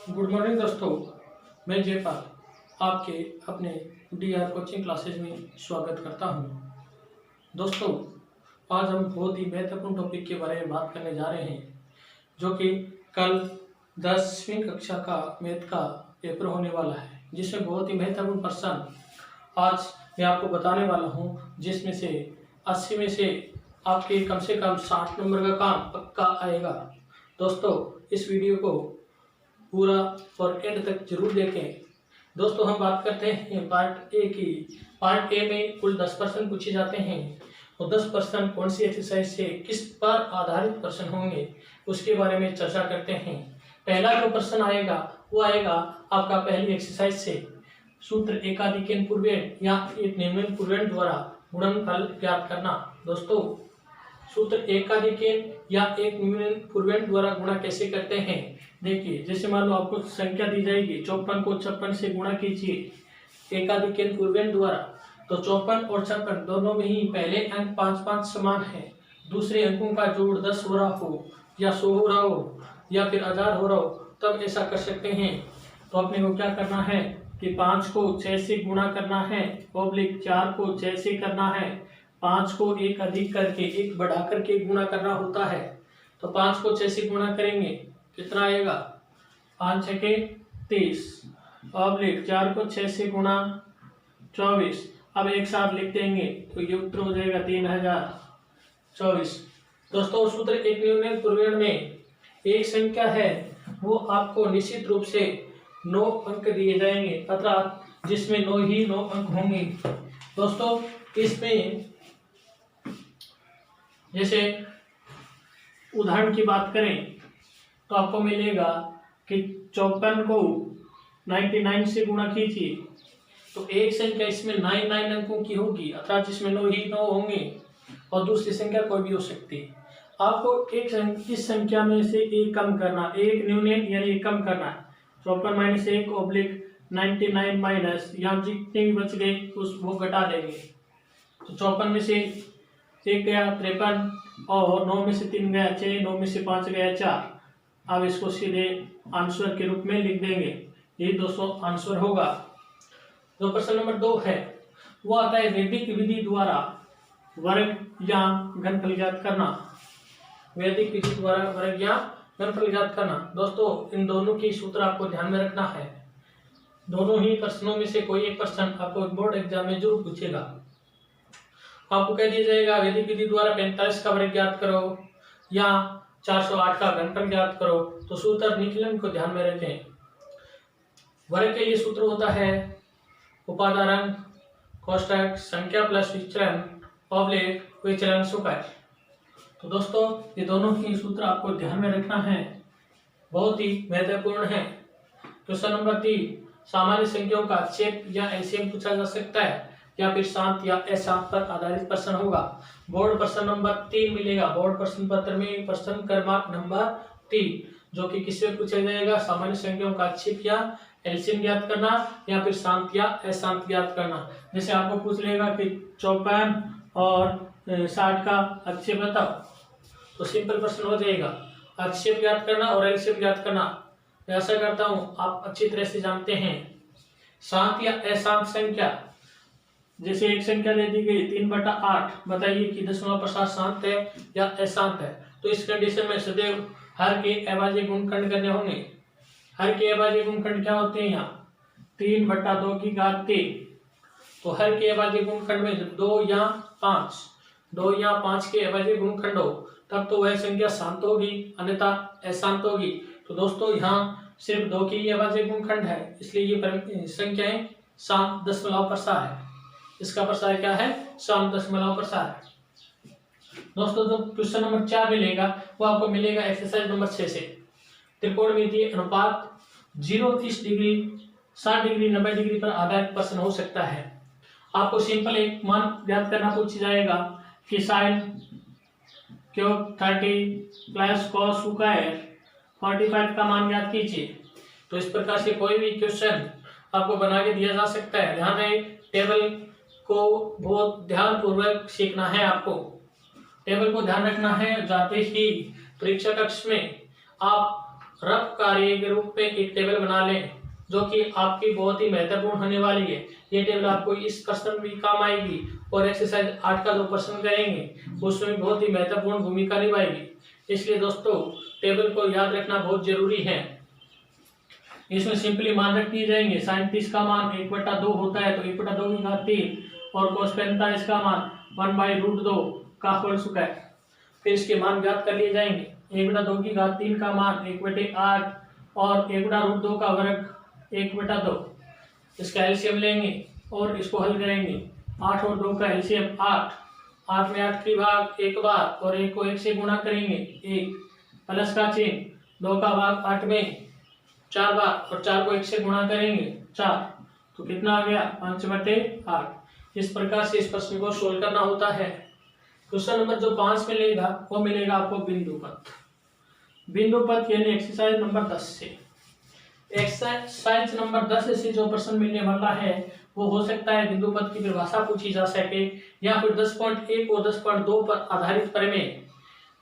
Good morning दोस्तों, मैं जयपाल आपके अपने डीआर कोचिंग क्लासेज में स्वागत करता हूं। दोस्तों, आज हम बहुत ही महत्वपूर्ण टॉपिक के बारे में बात करने जा रहे हैं, जो कि कल 10वीं कक्षा का मैथ का पेपर होने वाला है, जिसमें बहुत ही महत्वपूर्ण प्रश्न आज मैं आपको बताने वाला हूं, जिसमें से 80 में से आपके कम से कम 60 नंबर का काम पक्का आएगा। दोस्तों, इस वीडियो को पूरा और एंड तक जरूर देखें। दोस्तों, हम बात करते हैं पार्ट ए की। पार्ट ए में कुल 10 प्रश्न पूछे जाते हैं और 10 प्रश्न कौन सी एक्सरसाइज से किस पर आधारित प्रश्न होंगे उसके बारे में चर्चा करते हैं। पहला जो प्रश्न आएगा वो आएगा आपका पहली एक्सरसाइज से सूत्र एकाधिक पूर्वेण या एक निम्न पूर्वेण द्वारा गुणनफल ज्ञात करना। दोस्तों, सूत्र एकाधिक या एक निम्न पूर्वेण द्वारा गुणा कैसे करते हैं। देखिए, जैसे मान लो आपको संख्या दी जाएगी 54 को 56 से गुणा कीजिए एकाधिक पूर्वेण द्वारा, तो 54 और 56 दोनों में ही पहले अंक 5-5 समान है, दूसरे अंकों का जोड़ 10 हो रहा हो या 100 हो रहा हो या फिर 1000 हो रहा हो, तब ऐसा कर सकते हैं। तो अपने को क्या करना है कि 5 को 6 से गुणा करना है, ऑब्लिक 4 को 6 से करना है, 5 को एक अधिक करके एक बढ़ा करके गुणा करना होता है। तो 5 को 6 से गुणा करेंगे, कितना आएगा 5 छके 30, ऑब्लिक 4 को 6 से गुणा 24। अब एक साथ लिख देंगे तो ये उत्तर हो जाएगा 3024। दोस्तों, सूत्र एक निम्न पूर्वेण में एक संख्या है वो आपको निश्चित रूप से 9 अंक दिए जाएंगे, अर्थात जिसमें 9 ही 9 अंक होंगे। दोस्तों, इसमें जैसे उदाहरण की बात करें तो आपको मिलेगा कि 54 को 99 से गुणा कीजिए, तो एक संख्या इसमें 99 अंकों की होगी, अर्थात जिसमें 9 ही 9 होंगे और दूसरी संख्या कोई भी हो सकती है। आपको इस संख्या में से एक कम करना, एक न्यून यानी एक कम करना है। 54 माइनस 1 ऑब्लिक 99 माइनस यहाँ जितने भी बच गए उस वो घटा देंगे। तो 54 में से 1 गया 53 और 9 में से 3 गया 6, 9 में से 5 गया 4। अब इसको सीधे आंसर के रूप में लिख देंगे, ये 200 आंसर होगा। जो प्रश्न नंबर 2 है वो आता है वैदिक विधि द्वारा वर्ग या घनफल ज्ञात करना। वैदिक विधि द्वारा वर्ग या घनफल ज्ञात करना। दोस्तों, इन दोनों की सूत्र आपको ध्यान में रखना है। दोनों ही प्रश्नों में से कोई एक प्रश्न आपको बोर्ड एग्जाम में जरूर पूछेगा। आपको कह दिया जाएगा वैदिक विधि द्वारा 45 का वर्ग ज्ञात करो या 408 का घनफल ज्ञात करो, तो सूत्र निकलन को ध्यान में रखें। वर्ग के लिए सूत्र होता है उपादान अंक कोष्ठक संख्या प्लस विचलन ऑब्लिक विचलन सुपर। तो दोस्तों, ये दोनों ही सूत्र आपको ध्यान में रखना है, बहुत ही महत्वपूर्ण है। क्वेश्चन नंबर 3, सामान्य संख्याओं का छेद या एलसीएम पूछा जा सकता है या फिर शांत या अशांत पर आधारित प्रश्न होगा। बोर्ड प्रश्न नंबर 3 मिलेगा, बोर्ड प्रश्न पत्र में प्रश्न क्रमांक नंबर 3, जो कि किससे पूछा जाएगा, सामान्य संख्याओं का छेद या एलसीएम ज्ञात करना या फिर शांत या अशांत ज्ञात करना। जैसे आपको पूछ लेगा कि 54 और 60 का अक्षेप बताओ, तो सिंपल प्रश्न हो जाएगा, अक्षेप ज्ञात करना और एलसीएम ज्ञात करना। मैं आशा करता हूं आप अच्छी तरह से जानते हैं। शांत या अशांत संख्या, जैसे एक संख्या दे दी गई 3/8, बताइए कि दशमलव प्रसाद शांत है या अशांत है। तो इस कंडीशन में सदैव हर के अभाज्य गुणनखंड करने होंगे। हर के अभाज्य गुणनखंड क्या होते हैं, यहाँ 3/2 की घात 3। तो हर के अभाज्य गुणनखंड में 2 या 5 के अभाज्य गुणनखंड हो तब तो वह संख्या शांत होगी, अन्यथा अशांत होगी। तो दोस्तों, यहाँ सिर्फ 2 के ही अभाज्य गुणनखंड है, इसलिए ये संख्याएं शांत दशमलव प्रसार है। इसका प्रसार क्या है, शांत दशमलव प्रसार है। दोस्तों, जो क्वेश्चन नंबर 4 मिलेगा वो आपको मिलेगा एक्सरसाइज नंबर 6 से। त्रिकोणमितीय अनुपात 0-30 डिग्री 60 डिग्री 90 डिग्री पर आधारित प्रश्न हो सकता है। आपको सिंपल एक मान ज्ञात करना पूछ जाएगा कि sine cube 30 plus cos square 45 का मान ज्ञात कीजिए। तो इस प्रकार से कोई भी क्वेश्चन आपको बना के दिया जा सकता है। ध्यान रहे, टेबल को बहुत ध्यान पूर्वक सीखना है। आपको टेबल को ध्यान रखना है, जाते ही परीक्षा कक्ष में आप रफ कार्य के रूप में एक टेबल बना लें जो कि आपकी बहुत ही महत्वपूर्ण होने वाली है। ये टेबल आपको इस प्रश्न भी काम आएगी और एक्सरसाइज 8 का जो प्रश्न करेंगे उसमें बहुत ही महत्वपूर्ण भूमिका निभाएगी। इसलिए दोस्तों टेबल को याद रखना बहुत जरूरी है। इसमें सिंपली मान रख दिए जाएंगे। sin 30 का मान 1/2 होता है तो 1/2 की घात 3 और cos 45 का मान 1/√2 का होल स्क्वायर। फिर इसके मान ज्ञात कर लिए जाएंगे। 1/2 की घात 3 का मान 1/8 और 1/√2 का वर्ग 1/2। इसका एलसीएम लेंगे और इसको हल करेंगे। 8 और 2 का एलसीएम 8। 8 में 8 की भाग 1 बार और 1 को 1 से गुणा करेंगे 1 प्लस का चिन्ह 2 का भाग 8 में 4 बार और 4 को 1 से गुणा करेंगे 4। तो कितना आ गया 5/8। इस प्रकार से इस प्रश्न को सोल्व करना होता है। क्वेश्चन नंबर जो 5 मिलेगा वो मिलेगा आपको बिंदु पथ यानी एक्सरसाइज नंबर 10 से। एक्सरसाइज नंबर 10 से जो प्रश्न मिलने वाला है वो हो सकता है बिंदु पथ की परिभाषा पूछी जा सके या फिर 10.1 और 10.2 पर आधारित प्रमेय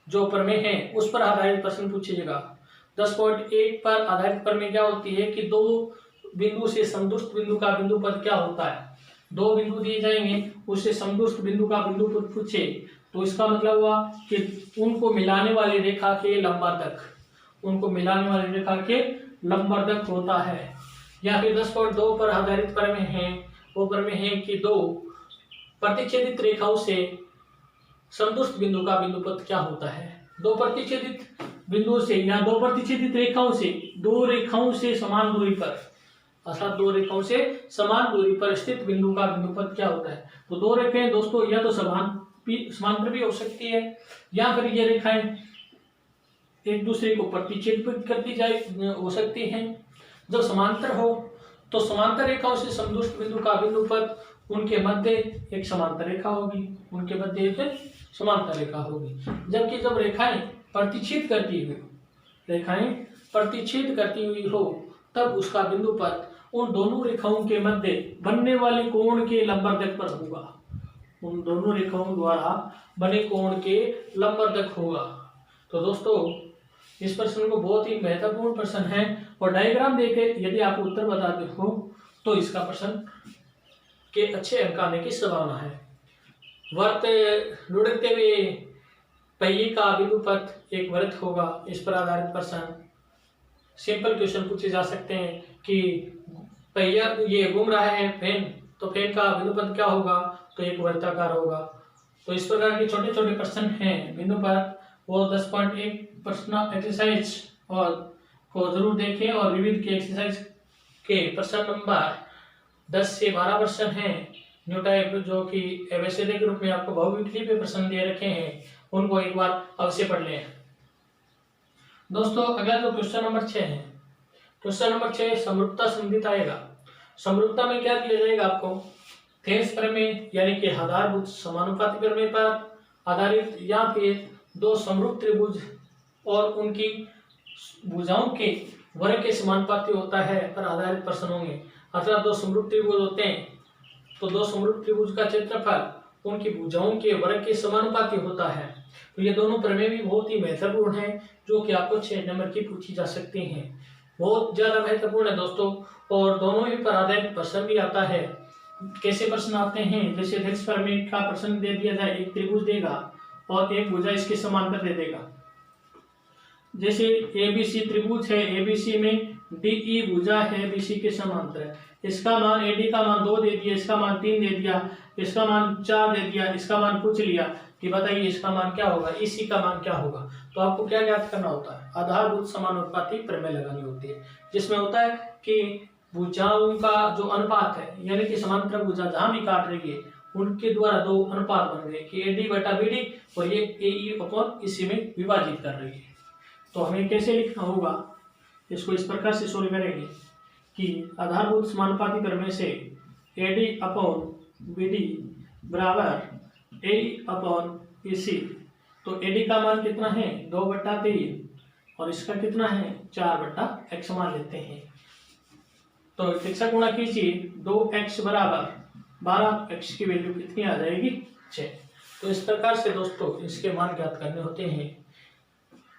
जो प्रमेय है उस पर आधारित प्रश्न पूछिएगा। 10.1 पर आधारित प्रमेय क्या होती है कि दो बिंदु से समदुष्ट बिंदु का बिंदु पथ क्या होता है। दो बिंदु दिए जाएंगे उससे समदुष्ट बिंदु का बिंदु पथ पूछे तो इसका मतलब हुआ कि उनको मिलाने वाली रेखा के लंबवर्धक होता है। या फिर 10.2 पर आधारित प्रमेय है वो प्रमेय है कि दो प्रतिच्छेदित रेखाओं से समदुष्ट बिंदु का बिंदु पथ क्या होता है। दो प्रतिच्छेदित बिंदुओं से या दो प्रतिच्छेदित रेखाओं से दो रेखाओं से समान दूरी पर अर्थात दो रेखाओं से समान दूरी पर स्थित बिंदु का बिंदु पथ क्या होता है। तो दो रेखाएं दोस्तों या तो समांतर भी हो सकती है या फिर ये रेखाएं एक दूसरे को प्रतिच्छेदित करती जाए हो सकती हैं। जब समांतर हो तो समांतर रेखाओं से समदुष्ट बिंदु का बिंदु पथ उनके मध्य एक समांतर रेखा होगी जबकि जब रेखाएं प्रतिच्छेद करती हुई हो तब उसका बिंदु पथ उन दोनों रेखाओं के मध्य बनने वाले कोण के लंबवर्धक पर होगा। उन दोनों रेखाओं द्वारा बने कोण के लंबवर्धक होगा। तो दोस्तों इस प्रश्न को बहुत ही महत्वपूर्ण प्रश्न है और डायग्राम देके यदि आप उत्तर बताते हो तो इसका प्रश्न के अच्छे अंक आने की संभावना है। लुढ़कते हुए पहिए का बिंदु पथ एक वृत्त होगा। इस पर आधारित प्रश्न सिंपल क्वेश्चन पूछे जा सकते हैं कि पहिया ये घूम रहा है फैन, तो फैन का बिंदु पथ क्या होगा तो एक वृत्ताकार होगा। तो इस प्रकार के छोटे छोटे प्रश्न हैं बिंदु पथ वो 10.1 प्रश्न एक्सरसाइज और को जरूर देखें और विविध के एक्सरसाइज के प्रश्न नंबर 10 से 12 प्रश्न हैं न्यू टाइप जो कि एबीसीडी के रूप में आपको बहुविकल्पी पे प्रश्न दे रखे हैं उनको एक बार अवश्य पढ़ लें। दोस्तों अगला जो क्वेश्चन नंबर 6 है, क्वेश्चन नंबर 6 समरूपता संबंधित आएगा। समरूपता में क्या दिया जाएगा आपको थेस प्रमेय यानी कि आधारभूत समानुपाती प्रमेय पर आधारित या फिर दो समरूप त्रिभुज और उनकी भुजाओं के वर्ग के समानुपाती होता है पर आधारित प्रश्न होंगे। अर्थात दो समरूप त्रिभुज होते हैं तो दो समरूप त्रिभुज का क्षेत्रफल उनकी भुजाओं के वर्ग के समानुपाती होता है। तो ये दोनों प्रमेय भी बहुत ही महत्वपूर्ण हैं जो कि आपको 6 नंबर की पूछी जा सकती हैं। बहुत ज्यादा महत्वपूर्ण है दोस्तों और दोनों ही पर आधारित प्रश्न भी आता है। कैसे प्रश्न आते हैं जैसे थेस प्रमेय का प्रश्न दे दिया जाए, एक त्रिभुज देगा और एक भुजा इसके समांतर दे देगा। जैसे एबीसी त्रिभुज है, एबीसी में डीई भुजा है एबीसी के समांतर है। इसका मान एडी का मान 2 दे दिया, इसका मान 3 दे दिया, इसका मान 4 दे दिया, इसका मान पूछ लिया कि बताइए इसका मान क्या होगा, इसी का मान क्या होगा। तो आपको क्या ज्ञात करना होता है, आधारभूत समानुपाती प्रमेय लगानी होती है जिसमें होता है कि भुजाओं का जो अनुपात है यानी कि समांतर भुजा जहां भी काट रही है उनके द्वारा दो अनुपात बन गए कि एडी बटा बीडी और ये एई अपॉन इसी में विभाजित कर रही है। तो हमें कैसे लिखना होगा, इसको इस प्रकार से सोल्व करेंगे कि आधारभूत समानुपाती प्रमेय से एडी अपॉन बीडी बराबर ए अपॉन इसी। तो एडी का मान कितना है 2/3 और इसका कितना है 4/x मान लेते हैं। तो x गुणा कीजिए 2x बराबर 12x की वैल्यू कितनी आ जाएगी 6। तो इस प्रकार से दोस्तों इसके मान ज्ञात करने होते हैं।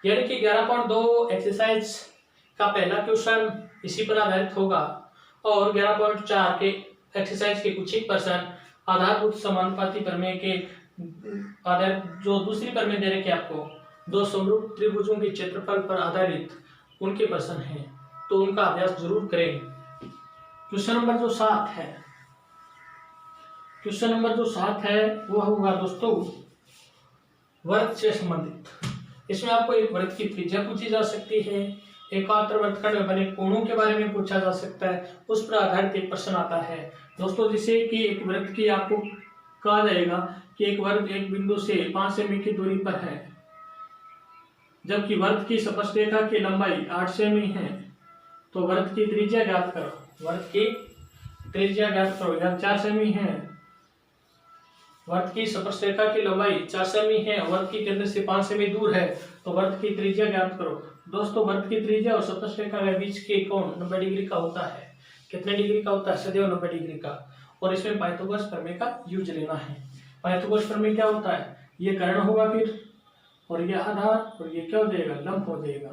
यानी कि 11.2 एक्सरसाइज का पहला क्वेश्चन इसी पर आधारित होगा और 11.4 के एक्सरसाइज के कुछ ही प्रश्न आधारभूत समानुपाती प्रमेय के आधारित जो दूसरी प्रमेय दे रखे आपको दो समरूप त्रिभुजों के क्षेत्रफल पर आधारित उनके प्रश्न हैं, तो उनका अभ्यास जरूर करें। क्वेश्चन नंबर जो 7 है, क्वेश्चन नंबर जो 7 है वह होगा दोस्तों वृत्त से संबंधित। इसमें आपको एक वृत्त की त्रिज्या पूछी जा सकती है, एकांतर वृत्तखंड में बने कोणों के बारे में पूछा जा सकता है, उस पर आधारित एक प्रश्न आता है दोस्तों। जिसे कि एक वृत्त की आपको कहा जाएगा कि एक वृत्त एक बिंदु से 5 सेमी की दूरी पर है, जबकि वृत्त की स्पर्शरेखा की लंबाई 8 सेमी है, तो वृत्त की त्रिज्या ज्ञात करो। वृत्त की त्रिज्या ज्ञात करो। यहाँ 4 सेमी है, वृत्त की स्पर्शरेखा की लंबाई 4 सेमी है, वृत्त की केंद्र से 5 सेमी दूर है, तो वृत्त की त्रिज्या ज्ञात करो। दोस्तों वृत्त की त्रिज्या और स्पर्शरेखा के बीच के कोण 90 डिग्री का होता है। कितने डिग्री का होता है? सदैव 90 डिग्री का। और इसमें पाइथागोरस प्रमेय का यूज लेना है। पाइथागोरस प्रमेय क्या होता है? ये कर्ण होगा फिर, और ये आधार, और ये क्या हो जाएगा? लंब हो जाएगा।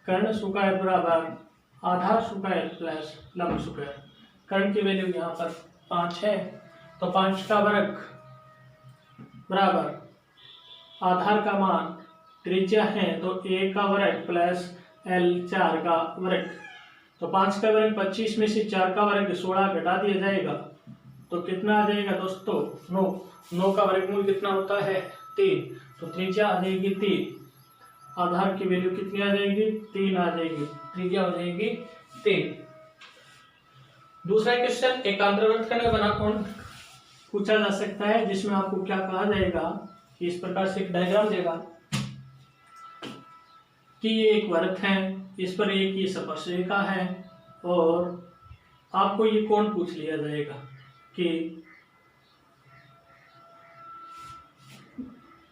कर्ण स्क्वायर बराबर आधार स्क्वायर प्लस लंब स्क्वायर। कर्ण की वैल्यू यहाँ पर 5 है, तो 5 का वर्ग बराबर आधार का मान त्रिज्या है तो a का वर्ग प्लस l 4 का वर्ग, तो 5 का वर्ग 25 में से 4 का वर्ग 16 घटा दिया जाएगा, तो कितना आ जाएगा दोस्तों? 9। 9 का वर्गमूल कितना होता है? 3, तो त्रिज्या आ जाएगी 3। आधार की वैल्यू कितनी आ जाएगी? 3 आ जाएगी, त्रिज्या हो जाएगी 3। दूसरा क्वेश्चन एकांतर वृत्तखंड में बना कोण पूछा जा सकता है, जिसमें आपको क्या कहा जाएगा कि इस प्रकार से एक डायग्राम देगा कि ये एक वृत्त है, इस पर एक ये स्पर्शरेखा है, और आपको ये कोण पूछ लिया जाएगा कि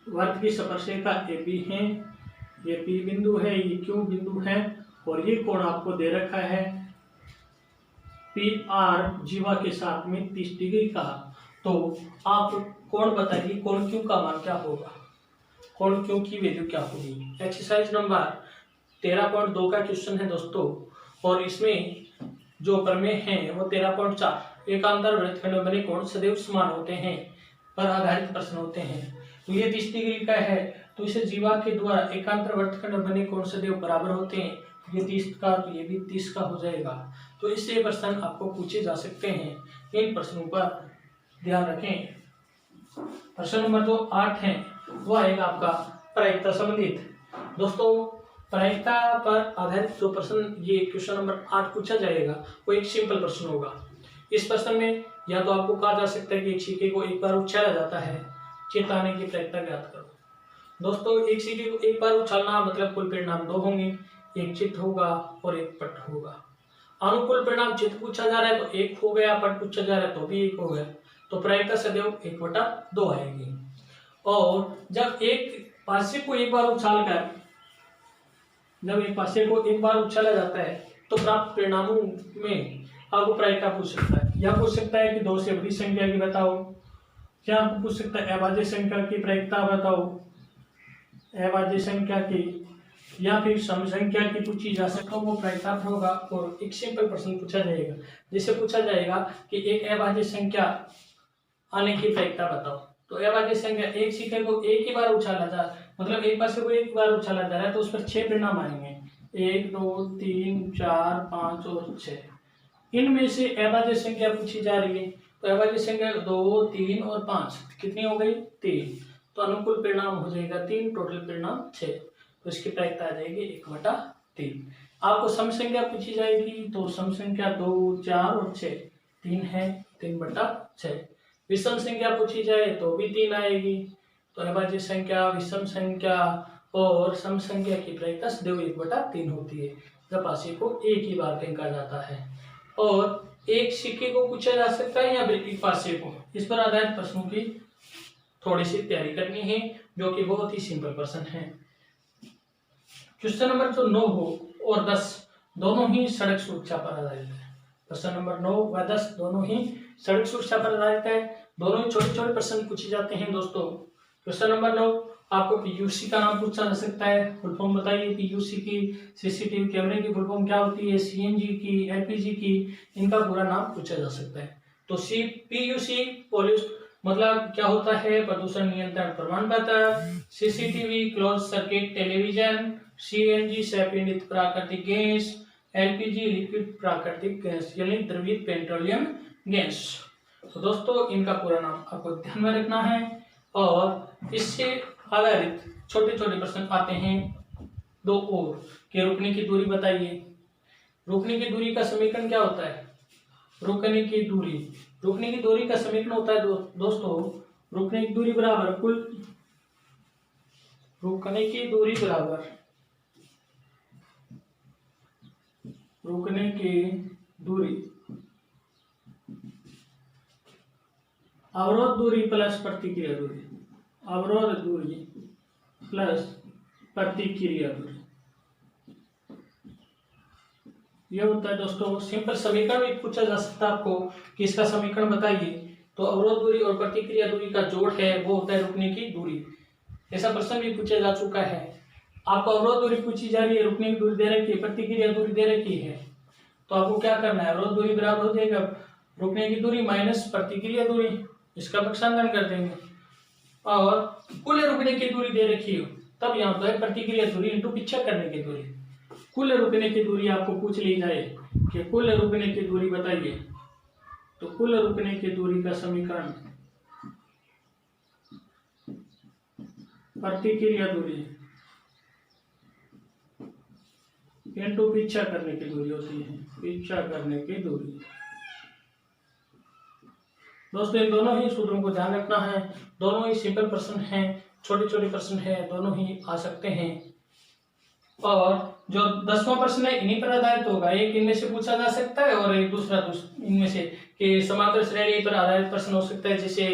वृत्त की स्पर्शरेखा AB है, ये P बिंदु है, ये Q बिंदु है, और ये कोण आपको दे रखा है PR जीवा के साथ में 30 डिग्री का। तो आप कोण बताइए, कोण Q का मान क्या होगा? कोण Q की वैल्यू क्या होगी? एक्सरसाइज नंबर 13.2 का क्वेश्चन है दोस्तों, और इसमें जो प्रमेय है वो 13.4 एकांतर वृत्तखंड में बने कोण सदैव समान होते हैं पर आधारित प्रश्न होते हैं। तो ये 30 डिग्री का है, तो इसे जीवा के द्वारा एकांतर वृत्तखंड में बने कोण सदैव बराबर होते हैं। ये 30 का, तो ये भी 30 का हो जाएगा। तो इससे प्रश्न आपको पूछे जा सकते हैं, इन प्रश्नों पर ध्यान रखें। प्रश्न नंबर जो 8 है वह आएगा आपका प्रायिकता संबंधित। दोस्तों प्रायिकता पर आधारित जो प्रश्न ये क्वेश्चन नंबर 8 पूछा जाएगा वो एक सिंपल प्रश्न होगा। इस प्रश्न में या तो आपको कहा जा सकता है कि एक सिक्के को एक बार उछाला जाता है, चित्त आने की प्रायिकता ज्ञात करो। दोस्तों एक सिक्के को एक बार उछालना मतलब कुल परिणाम 2 होंगे, एक चित्त होगा और एक पट होगा। अनुकूल परिणाम चित्त पूछा जा रहा है तो 1 हो गया, पट पूछा जा रहा है तो भी 1 हो गया, तो प्रायिकता सदैव 1/2 आएगी। और जब एक पासे को एक बार उछालकर जब एक पासे को एक बार उछाला जाता है तो प्राप्त परिणामों में आपको प्रायिकता पूछ सकता है, या पूछ सकता है कि 2 से बड़ी संख्या की बताओ, क्या आपको पूछ सकता है अभाज्य संख्या की प्रायिकता बताओ, अभाज्य संख्या की, या फिर सम संख्या की पूछी जा सकता है, वो प्रायिकता होगा। और एक सिंपल प्रश्न पूछा जाएगा, जिसे पूछा जाएगा कि एक अभाज्य संख्या आने की प्रायिकता बताओ। तो अभाज्य संख्या एक सिक्के को एक ही बार उछाला जा मतलब एक पासे को एक बार उछाला जा रहा है तो उस पर 6 परिणाम आएंगे, 1 2 3 4 5 और 6। इनमें से अभाज्य संख्या पूछी जा रही है, तो अभाज्य संख्या 2 3 और 5 कितनी हो गई? 3। तो अनुकूल परिणाम हो जाएगा 3, टोटल परिणाम 6, तो इसकी प्रायिकता आ जाएगी 1/3। आपको सम संख्या पूछी जाएगी, तो सम संख्या 2 4 और 6 3 है, 3/6। विषम संख्या पूछी जाए तो भी 3 आएगी। तो अभाज्य संख्या, विषम संख्या और सम संख्या की प्रायिकता सदैव 1/3 होती है जब पासे को एक ही बार फेंका जाता है। और एक सिक्के को पूछा जा सकता है या एक पासे को, इस पर आधारित प्रश्नों की थोड़ी सी तैयारी करनी है, जो कि बहुत ही सिंपल प्रश्न है। क्वेश्चन नंबर जो 9 और 10 दोनों ही सड़क सुरक्षा पर आधारित है। प्रश्न नंबर 9 व 10 दोनों ही सड़क सुरक्षा पर आधारित है। दोनों ही छोटे छोटे प्रश्न पूछे जाते हैं दोस्तों। क्वेश्चन नंबर 9, आपको पीयूसी का नाम पूछा जा सकता है, फुल फॉर्म बताइए पीयूसी की, सीसीटीवी कैमरे की फुल फॉर्म क्या होती है, सीएनजी की, एलपीजी की, इनका पूरा नाम पूछा जा सकता है। तो सी पीयूसी पॉल्यूश मतलब क्या होता है, प्रदूषण नियंत्रण प्रमाण पत्र, CCTV close circuit television, CNG सैपीड़ित प्राकृतिक गैस, एलपीजी लिक्विड प्राकृतिक गैस यानी द्रवित पेट्रोलियम गैस। तो दोस्तों इनका पूरा नाम आपको ध्यान में रखना है और इससे आधारित छोटे छोटे प्रश्न आते हैं दो और कि रुकने की दूरी बताइए। रुकने की दूरी का समीकरण क्या होता है, रुकने की दूरी का समीकरण होता है दोस्तों रुकने की दूरी बराबर कुल रुकने की दूरी बराबर रुकने की दूरी अवरोध दूरी प्लस प्रतिक्रिया दूरी, अवरोध दूरी प्लस प्रतिक्रिया दूरी, यह होता है दोस्तों। सिंपल समीकरण भी पूछा जा सकता है आपको कि इसका समीकरण बताइए, तो अवरोध दूरी और प्रतिक्रिया दूरी का जोड़ है वो होता है रुकने की दूरी। ऐसा प्रश्न भी पूछा जा चुका है, आपको अवरोध दूरी पूछी जा रही है, रुकने की दूरी दे रखी है, प्रतिक्रिया दूरी दे रखी है, तो आपको क्या करना है, अवरोध दूरी बराबर हो जाएगा रुकने की दूरी माइनस प्रतिक्रिया दूरी, इसका पक्षांतरण कर देंगे और कुल रुकने की दूरी दे रखी हो तब यहाँ पर प्रतिक्रिया दूरी इंटू पीछे करने की दूरी। कुल रुकने की दूरी आपको पूछ ली जाए कि कुल रुकने की दूरी बताइए, तो कुल रुकने की दूरी का समीकरण प्रतिक्रिया दूरी इंटू पीछा करने की दूरी होती है, पीछा करने की दूरी। दोस्तों इन दोनों ही सूत्रों को ध्यान रखना है, दोनों ही सिंपल प्रश्न हैं, छोटे छोटे प्रश्न हैं, दोनों ही आ सकते हैं। और जो 10वां प्रश्न है इन्हीं पर आधारित होगा, एक इनमें से पूछा जा सकता है और एक दूसरा इनमें से कि समांतर श्रेणी पर आधारित प्रश्न हो सकता है, जैसे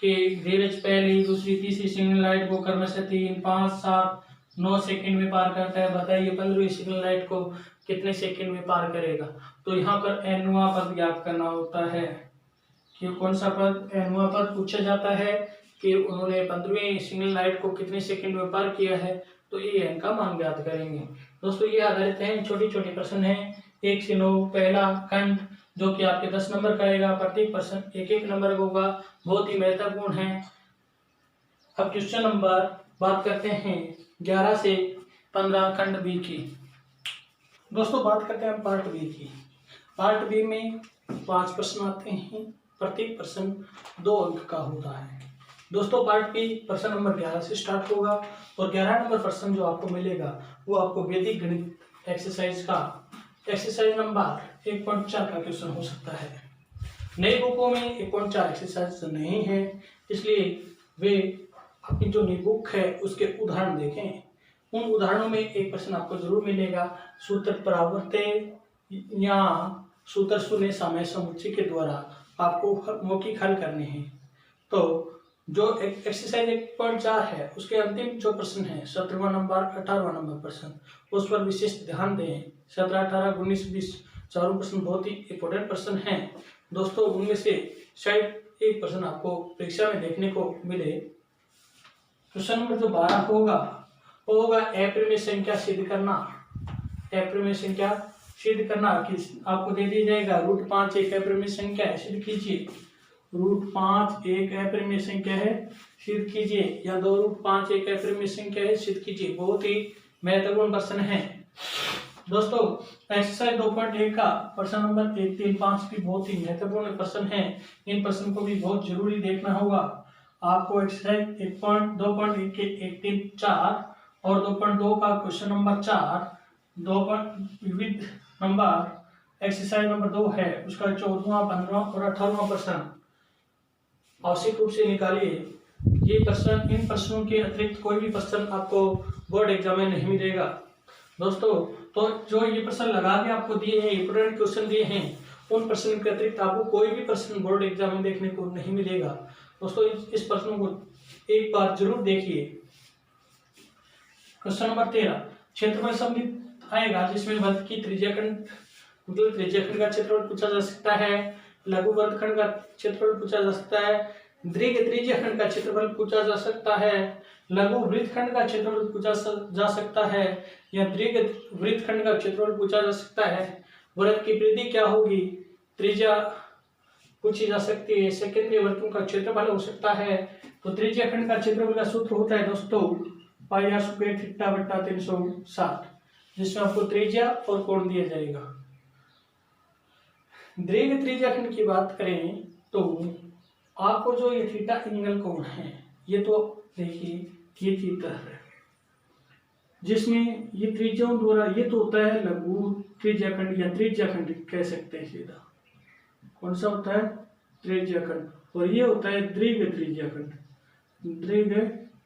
कि धीरज पहली दूसरी तीसरी सिग्नल लाइट को क्रमशः 3, 5, 7, 9 सेकंड में पार करता है, बताइए 15वीं सिग्नल लाइट को कितने सेकंड में पार करेगा। तो यहाँ पर nवां पद ज्ञात करना होता है कि कौन सा पद, nवां पद पूछा जाता है कि उन्होंने 15वीं सिग्नल लाइट को कितने सेकंड में पार किया है, तो ये n का मान ज्ञात करेंगे। दोस्तों ये आधारित हैं, छोटे छोटे प्रश्न हैं, 1 से 9 पहला खंड जो कि आपके 10 नंबर का आएगा, प्रत्येक प्रश्न 1-1 नंबर का होगा, बहुत ही महत्वपूर्ण है। अब क्वेश्चन नंबर बात करते हैं 11 से 15 खंड बी की। दोस्तों बात करते हैं पार्ट बी की। पार्ट बी में 5 प्रश्न आते हैं, प्रत्येक प्रश्न 2 अंक का होता है। दोस्तों पार्ट बी प्रश्न नंबर 11 से स्टार्ट होगा और 11 नंबर प्रश्न जो आपको मिलेगा वो आपको वैदिक गणित एक्सरसाइज का एक्सरसाइज नंबर 1.4 का क्वेश्चन हो सकता है। नई बुकों में 1.4 एक्सरसाइज नहीं है, इसलिए वे अपनी जो नई बुक है उसके उदाहरण देखें। उन उदाहरणों में एक प्रश्न आपको जरूर मिलेगा, सूत्र परावर्तन या सूत्र शून्य समय समुच्चय के द्वारा आपको मौखिक हल करने हैं। तो जो एक्सरसाइज 1.4 है उसके अंतिम जो प्रश्न है 17वां नंबर 18वां नंबर प्रश्न, उस पर विशेष ध्यान दें। 17, 18, 19, 20 चारों प्रश्न बहुत ही इंपॉर्टेंट प्रश्न हैं दोस्तों। उनमें से शायद एक प्रश्न आपको परीक्षा में देखने को मिले। क्वेश्चन नंबर जो 12 होगा वो होगा अप्रिमेय संख्या सिद्ध करना। अप्रिमेय संख्या सिद्ध करना कि आपको दे दिया जाएगा √5 एक अप्रिमेय संख्या है, सिद्ध कीजिए। √5 एक अप्रिमेय संख्या है, सिद्ध कीजिए, या 2√5 एक अप्रिमेय संख्या है, सिद्ध कीजिए। बहुत ही महत्वपूर्ण प्रश्न है दोस्तों। एक्सरसाइज 2.1 का प्रश्न नंबर 1, 3, 5 भी बहुत ही महत्वपूर्ण प्रश्न है, इन प्रश्न को भी बहुत जरूरी देखना होगा आपको। एक्सरसाइज 2.1 के 1, 3, 4 और 2.2 का क्वेश्चन नंबर 4, विविध नंबर एक्सरसाइज नंबर 2 है, उसका 14वां, 15वां और 18वां प्रश्न आवश्यक रूप से निकालिए। ये प्रश्न, इन प्रश्नों के अतिरिक्त कोई भी प्रश्न आपको बोर्ड एग्जाम में नहीं मिलेगा दोस्तों। तो जो ये प्रश्न लगा के आपको दिए हैं, इंपोर्टेंट क्वेश्चन दिए हैं, उन प्रश्न के अतिरिक्त आपको कोई भी प्रश्न बोर्ड एग्जाम में देखने को नहीं मिलेगा दोस्तों। इस प्रश्नों को एक बार जरूर देखिए। क्वेश्चन नंबर 13 क्षेत्रफल सममित आएगा जिसमें वृत्त की त्रिज्याखंड मतलब त्रिज्याखंड का क्षेत्रफल पूछा जा सकता है, लघु वर्गखंड का क्षेत्रफल पूछा जा सकता है, दीर्घ त्रिज्याखंड का क्षेत्रफल पूछा जा सकता है, लघु वृत्तखंड का क्षेत्रफल पूछा जा सकता है या दीर्घ वृत्तखंड का क्षेत्रफल पूछा जा सकता है। वृत्त की परिधि क्या होगी, त्रिज्या पूछी जा सकती है। सेकेंडरी वृत्तों का क्षेत्रफल हो सकता है। तो त्रिज्या खंड का क्षेत्रफल का सूत्र होता है दोस्तों पाई आर स्क्वायर थीटा बटा 360, जिसमें आपको त्रिज्या और कोण दिया जाएगा। दीर्घ त्रिज्या खंड की बात करें तो आपको जो ये थीटा एंगल कोण है, ये तो देखिए ये थीटा है, जिसमें ये त्रिज्याओं द्वारा, ये तो होता है लघु त्रिज्या खंड या त्रिज्या खंड कह सकते हैं सीधा। कौन सा होता है, त्रिज्या खंड। और ये होता है दीर्घ त्रिज्या खंड, दीर्घ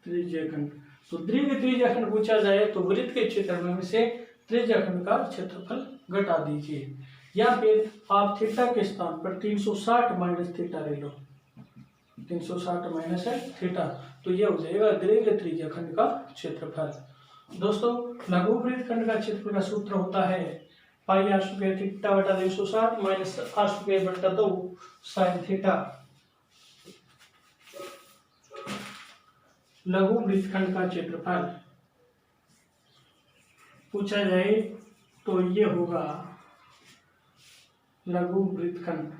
त्रिज्या खंड। तो दीर्घ त्रिज्या खंड पूछा जाए तो वृत्त के क्षेत्रफल में से त्रिज्या खंड का क्षेत्रफल घटा दीजिए, या फिर आप थीटा के स्थान पर 360 माइनस थीटा ले लो, 360 माइनस है थीटा, तो यह हो जाएगा दीर्घ त्रिज्या खंड का क्षेत्रफल। दोस्तों लघु वृत्तखंड का क्षेत्रफल का सूत्र होता है पाई आर स्क्वायर थीटा बटा 360 माइनस आर स्क्वायर बटा 2 साइन थीटा। लघु वृत्तखंड का क्षेत्रफल पूछा जाए तो ये होगा लघु वृत्तखंड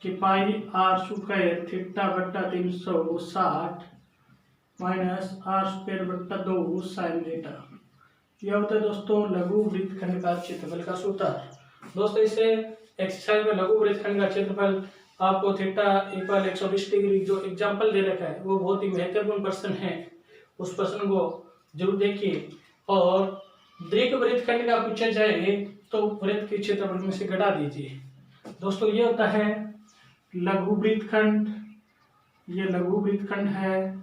कि पाई आर स्क्वायर थीटा बटा 360 माइनस आर स्क्वायर बटा 2 साइन थीटा। यह होता है दोस्तों लघु वृत्तखंड का क्षेत्रफल का सूत्र। दोस्तों इसे एक्सरसाइज में लघु वृत्तखंड का क्षेत्रफल आपको थीटा इक्वल 120 डिग्री जो एग्जांपल दे रखा है वो बहुत ही महत्वपूर्ण प्रश्न है, उस प्रश्न को जरूर देखिए। और दीर्घ वृत्तखंड का पूछा जाए तो वृत्त के क्षेत्रफल में से घटा दीजिए। दोस्तों ये होता है लघु वृत्तखंड, ये लघु वृत्तखंड है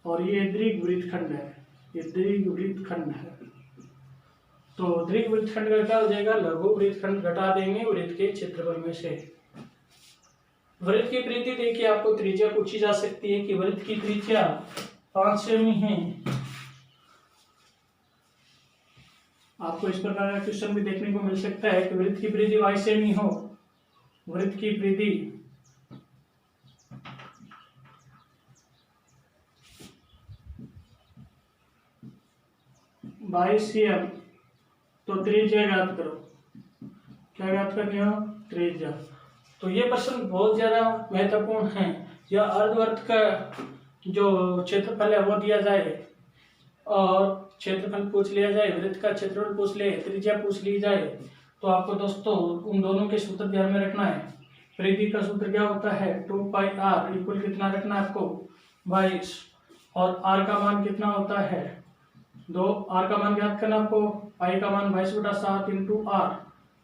और ये दीर्घ वृत्तखंड है, ये दीर्घ वृत्तखंड है। तो दीर्घ वृत्तखंड का क्या हो जाएगा, लघु वृत्तखंड घटा देंगे वृत्त के क्षेत्रफल में से। वृत्त की परिधि देखिए आपको त्रिज्या पूछी जा सकती है कि वृत्त की त्रिज्या 5 सेमी है। आपको इस प्रकार का क्वेश्चन भी देखने को मिल सकता है कि वृत्त की परिधि 22 सेमी हो, वृत्त की परिधि 22 cm, तो त्रिज्या ज्ञात करो। क्या ज्ञात करनी हो, त्रिज्या। तो ये प्रश्न बहुत ज्यादा महत्वपूर्ण है। या अर्धवृत्त का जो क्षेत्रफल है वो दिया जाए और क्षेत्रफल पूछ लिया जाए, वृत्त का क्षेत्रफल पूछ ले, त्रिज्या पूछ ली जाए, तो आपको दोस्तों उन दोनों के सूत्र ध्यान में रखना है। परिधि का सूत्र क्या होता है, 2 पाई आर इक्वल कितना रखना है आपको 22, और आर का मान कितना होता है 2। आर का मान ज्ञात करना आपको, पाई का मान 22/7 इंटू आर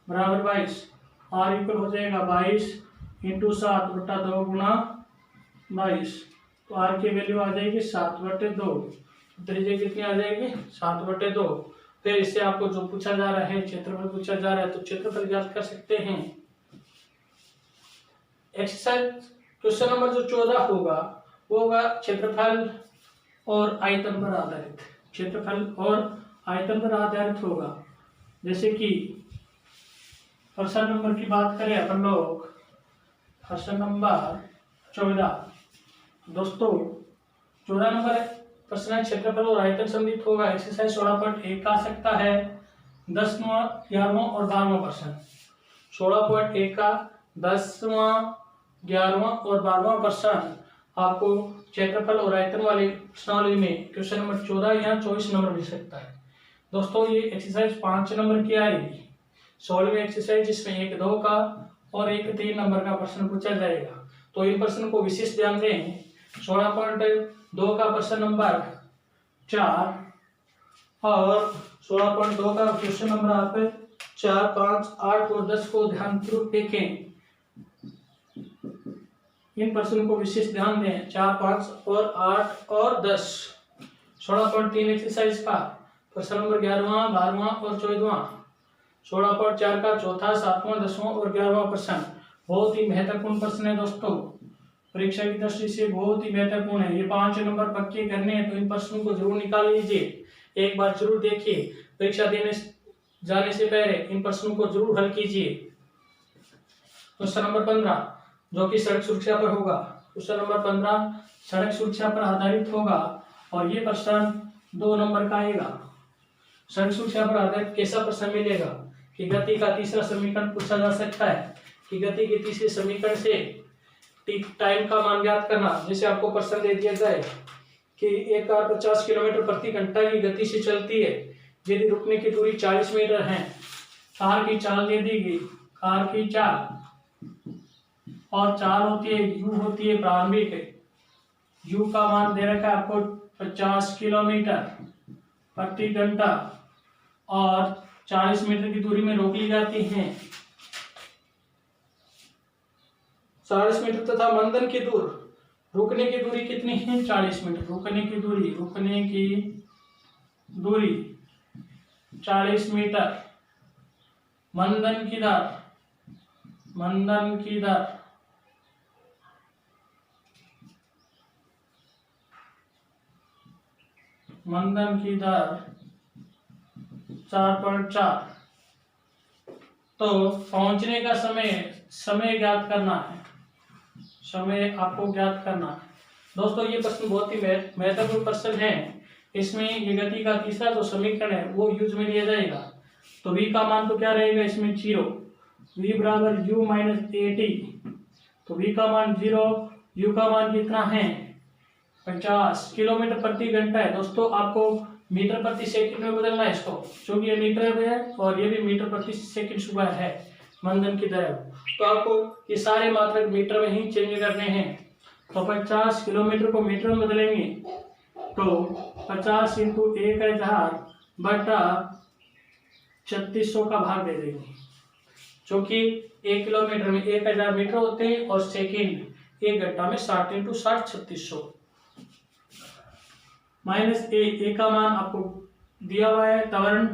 बराबर 22। आर इक्वल हो जाएगा 22 इंटू 7 बटा 2 गुणा 22। तो आर की वैल्यू आ जाएगी 7/2। त्रिज्या कितनी आ जाएगी 7/2। फिर इससे आपको जो पूछा जा रहा है क्षेत्रफल पूछा जा रहा है, तो क्षेत्रफल ज्ञात कर सकते हैं। एक्सरसाइज क्वेश्चन नंबर जो 14 होगा वो होगा क्षेत्रफल और आयतन पर आधारित। क्षेत्रफल और आयतन पर आधारित होगा। जैसे कि प्रश्न नंबर की बात करें अपन लोग, प्रश्न नंबर 14। दोस्तों 14 नंबर प्रश्न है क्षेत्रफल और आयतन संबंधित होगा। एक्सरसाइज 16.1 का आ सकता है 10वां 11वां और 12वां प्रश्न। 16.1 का 10वां 11वां और 12वां प्रश्न आपको क्षेत्रफल और आयतन वाले प्रश्नावली में क्वेश्चन नंबर 14 या 24 नंबर मिल सकता है। दोस्तों ये एक्सरसाइज 5 नंबर की आएगी। 16वीं एक्सरसाइज जिसमें 1 2 का और 1 3 नंबर का प्रश्न पूछा जाएगा। तो इन प्रश्न को विशेष ध्यान दें। 16.2 का प्रश्न नंबर 4 और 16.2 का क्वेश्चन नंबर आप 4 5 8 और 10 को ध्यानपूर्वक देखें। इन प्रश्नों को विशेष ध्यान दें, 4 5 और 8 और 10। 16.3 एक्सरसाइज का प्रश्न नंबर 11वां 12वां और 14वां। 16.4 का चौथा 7वां 10वां और 11वां प्रश्न बहुत ही महत्वपूर्ण प्रश्न है दोस्तों, परीक्षा की दृष्टि से बहुत ही महत्वपूर्ण है। ये 5 नंबर पक्के करने हैं, तो इन प्रश्नों को जरूर निकाल लीजिए, एक बार जरूर देखिए। परीक्षा देने जाने से पहले इन प्रश्नों को जरूर हल कीजिए। क्वेश्चन नंबर 15 जो कि सड़क सुरक्षा पर होगा। क्वेश्चन नंबर 15 सड़क सुरक्षा पर आधारित होगा और ये प्रश्न 2 नंबर का आएगा। सड़क सुरक्षा पर आधारित कैसा प्रश्न मिलेगा कि गति का तीसरा समीकरण पूछा जा सकता है कि गति के तीसरे समीकरण से टाइम का मान ज्ञात करना। जैसे आपको प्रश्न दे दिया जाए कि एक कार 50 किलोमीटर प्रति घंटा की गति से चलती है, यदि रुकने की दूरी 40 मीटर है। कार की चाल दे दी गई, कार की चाल, और चाल होती है यू, होती है प्रारंभिक। यू का मान दे रखा है आपको 50 किलोमीटर प्रति घंटा और 40 मीटर की दूरी में रोक ली जाती हैं। 40 मीटर तथा मंदन की रुकने की दूरी कितनी है? 40 मीटर। रुकने की दूरी 40 मीटर। मंदन की दर 4.4। तो पहुंचने का समय ज्ञात करना है, समय आपको ज्ञात करना है। दोस्तों ये प्रश्न बहुत ही महत्वपूर्ण प्रश्न है। इसमें ये गति का तीसरा जो समीकरण है वो यूज में लिया जाएगा। तो v का मान तो क्या रहेगा इसमें 0, v बराबर u माइनस AT। तो v का मान 0, u का मान कितना है 50 किलोमीटर प्रति घंटा है। दोस्तों आपको मीटर प्रति सेकंड में बदलना है इसको, क्योंकि ये मीटर में है और ये भी मीटर प्रति सेकंड स्क्वायर है मंदन की तरह। तो आपको ये सारे मात्रक मीटर में ही चेंज करने हैं। तो 50 किलोमीटर को मीटर में बदलेंगे तो 50 इंटू 1000 बटा 3600 का भाग दे देंगे, क्योंकि 1 किलोमीटर में 1000 मीटर होते हैं और सेकंड 1 घंटा में 60 इंटू 60 3600। माइनस ए का मान आपको दिया हुआ है, त्वरण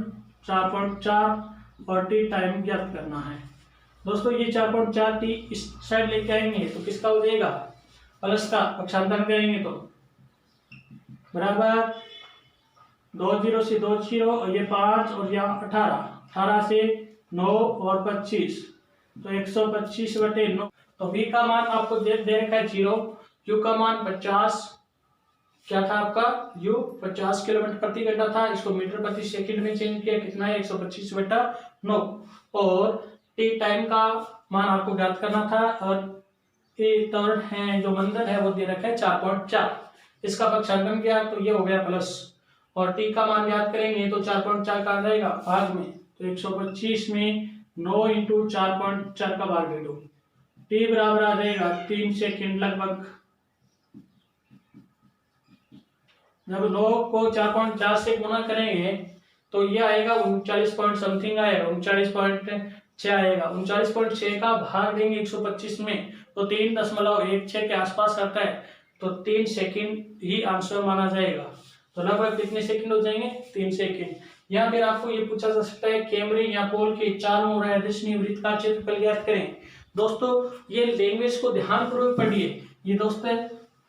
4.4 और टी टाइम ज्ञात करना है। दोस्तों ये 4.4 टी इस साइड लेके आएंगे तो किसका हो जाएगा प्लस का, पक्षांतर करेंगे तो बराबर 20 से 2 0 और ये 5 और यहाँ 18 से 9 और 25 तो 125 बटे 9। तो v का मान आपको दे रखा है 0, u का मान 50 क्या था आपका u 50 किलोमीटर प्रति घंटा था, इसको मीटर प्रति सेकंड में चेंज किया, कितना है 125 बटा 9। और टी टाइम का मान आपको ज्ञात करना था और ये त्वरण है जो मंदन है वो दे रखा है 4.4। इसका पक्षांतरण किया तो ये हो गया प्लस, और टी का मान ज्ञात करेंगे तो 4.4 का आ जाएगा भाग में, तो 125 में 9 इंटू 4.4 का भाग दे दो, टी बराबर आ जाएगा 3 सेकंड लगभग। जब 9 को 4.4 से गुना करेंगे तो ये आएगा 39 पॉइंट समथिंग आएगा, 39.6 आएगा। 39.6 का भाग देंगे 125 में तो 3.16 के आसपास आता है, तो 3 सेकंड ही आंसर माना जाएगा। तो लगभग कितने सेकंड हो जाएंगे 3 सेकंड। या फिर आपको ये पूछा जा सकता है कैमरे या पोल के चारों ओर अदिश वृत्त का क्षेत्रफल ज्ञात करें। दोस्तों ये लैंग्वेज को ध्यानपूर्वक पढ़िए, ये दोस्तों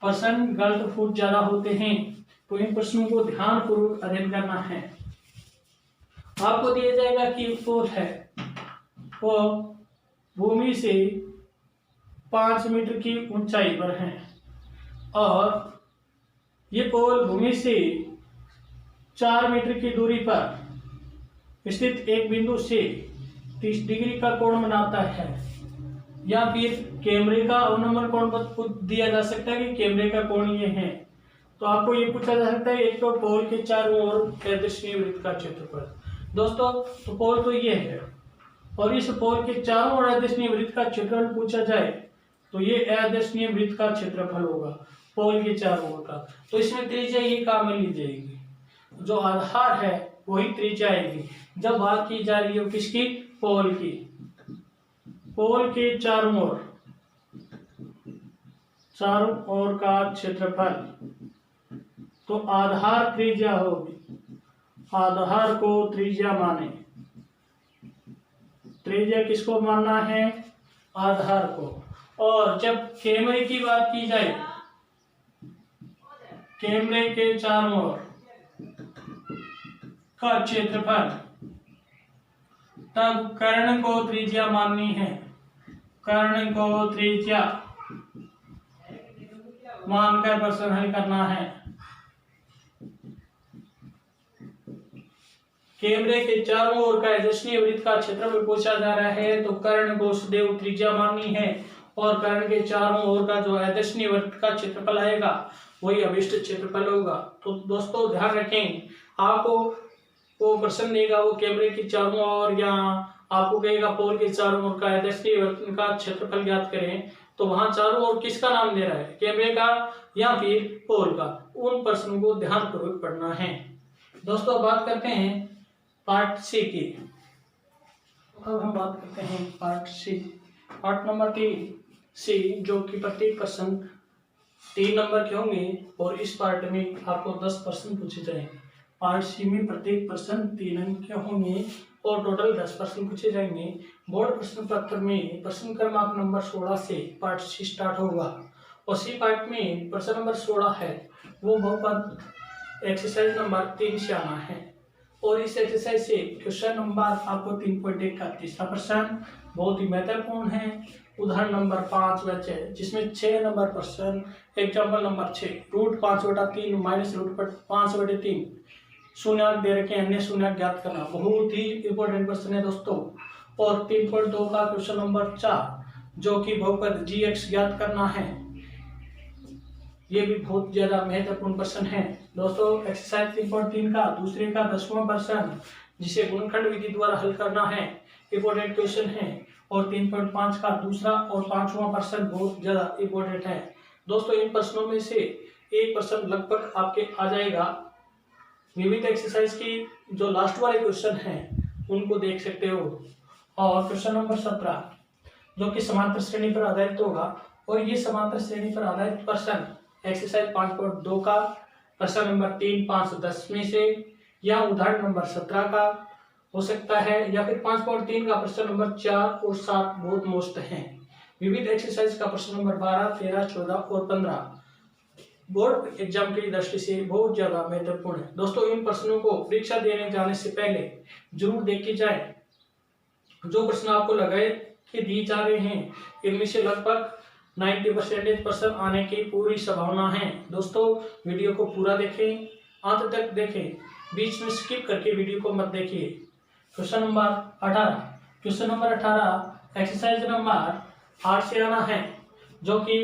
प्रश्न गलत फुट ज्यादा होते हैं, तो इन प्रश्नों को ध्यानपूर्वक अध्ययन करना है। आपको दिया जाएगा कि पोल है वो भूमि से 5 मीटर की ऊंचाई पर है और ये पोल भूमि से 4 मीटर की दूरी पर स्थित एक बिंदु से 30 डिग्री का कोण बनाता है। या फिर कैमरे का अवनमन कोण दिया जा सकता है कि कैमरे का कोण ये है। तो आपको ये पूछा जा सकता है एक तो पोल के चारों ओर अदिश वृत्त का क्षेत्रफल। दोस्तों तो पोल तो ये है और इस पोल के चारों ओर अदिश वृत्त का क्षेत्रफल पूछा जाए तो ये अदिश वृत्त का क्षेत्रफल होगा पोल के चारों ओर का। तो इसमें त्रिज्या ये काम में ली जाएगी, जो आधार है वही त्रिज्या आएगी। जब बात की जा रही है किसकी, पोल की, पोल के चारों ओर का क्षेत्रफल, तो आधार त्रिज्या होगी, आधार को त्रिज्या माने। त्रिज्या किसको मानना है, आधार को। और जब कैमरे की बात की जाए, कैमरे के चारों ओर का क्षेत्रफल, तब कर्ण को त्रिज्या माननी है। कर्ण को त्रिज्या मानकर प्रश्न हल करना है। कैमरे के चारों ओर का यशस्वी वृत्त का क्षेत्रफल पूछा जा रहा है, तो कर्ण को सदैव त्रिज्या माननी है और कर्ण के चारों ओर का जो यशस्वी वृत्त का क्षेत्रफल आएगा वही अभिष्ट क्षेत्रफल होगा। तो दोस्तों ध्यान रखें, आपको वो प्रश्न देगा वो कैमरे के चारों ओर या आपको कहेगा पोल के चारों ओर का यशस्वी वृत्त का क्षेत्रफल ज्ञात करें, तो वहां चारों ओर किसका नाम दे रहा है, कैमरे का या फिर पोल का। उन प्रश्नों को ध्यानपूर्वक पढ़ना है। दोस्तों बात करते हैं पार्ट सी की। अब हम बात करते हैं पार्ट सी, पार्ट नंबर 3 सी, जो कि प्रत्येक प्रश्न 3 नंबर के होंगे और इस पार्ट में आपको 10 प्रश्न पूछे जाएंगे। पार्ट सी में प्रत्येक प्रश्न 3 अंक के होंगे और टोटल 10 प्रश्न पूछे जाएंगे। बोर्ड प्रश्न पत्र में प्रश्न क्रमांक नंबर 16 से पार्ट सी स्टार्ट होगा और सी पार्ट में प्रश्न नंबर 16 है वो बहुपद एक्सरसाइज नंबर 3 से आना है और इस एक्सरसाइज से क्वेश्चन नंबर आपको 3.1 का तीसरा प्रश्न बहुत ही महत्वपूर्ण है। उदाहरण नंबर 5 बचे जिसमें 6 नंबर प्रश्न, एग्जाम्पल नंबर 6, √5/3 माइनस √5/3 शून्य दे रखे अन्य शून्य ज्ञात करना, बहुत ही इंपॉर्टेंट क्वेश्चन है दोस्तों। और 3.2 का क्वेश्चन नंबर 4 जो कि बहुपद g(x) ज्ञात करना है, ये भी बहुत ज्यादा महत्वपूर्ण प्रश्न है दोस्तों। एक्सरसाइज 3.3 का दूसरे का 10वां प्रश्न जिसे गुणनखंड विधि द्वारा हल करना है, इंपॉर्टेंट क्वेश्चन है। और 3.5 का दूसरा और 5वां प्रश्न बहुत ज्यादा इंपॉर्टेंट है दोस्तों। इन प्रश्नों में से एक प्रश्न लगभग आपके आ जाएगा। विविध एक्सरसाइज की जो लास्ट वाले क्वेश्चन हैं उनको देख सकते हो। और क्वेश्चन नंबर 17 जो कि समांतर श्रेणी पर आधारित होगा और ये समांतर श्रेणी पर आधारित प्रश्न एक्सरसाइज 5.2 का प्रश्न नंबर 3, 5, 10 में से या उदाहरण नंबर 17 का हो सकता है या फिर 5.3 का प्रश्न नंबर 4 और 7 बहुत मोस्ट हैं। विविध एक्सरसाइज का प्रश्न नंबर 12, 13, 14 और 15 बोर्ड एग्जाम की दृष्टि से बहुत ज्यादा महत्वपूर्ण है दोस्तों। इन प्रश्नों को परीक्षा देने जाने से पहले जरूर देखी जाए। जो प्रश्न आपको लगाए के दिए जा रहे हैं इनमें से लगभग 90% प्रश्न आने की पूरी संभावना है दोस्तों। वीडियो को पूरा देखें, अंत तक देखें, बीच में स्किप करके वीडियो को मत देखिए। Question number 18, question number 18 exercise number 8 से आना है जो कि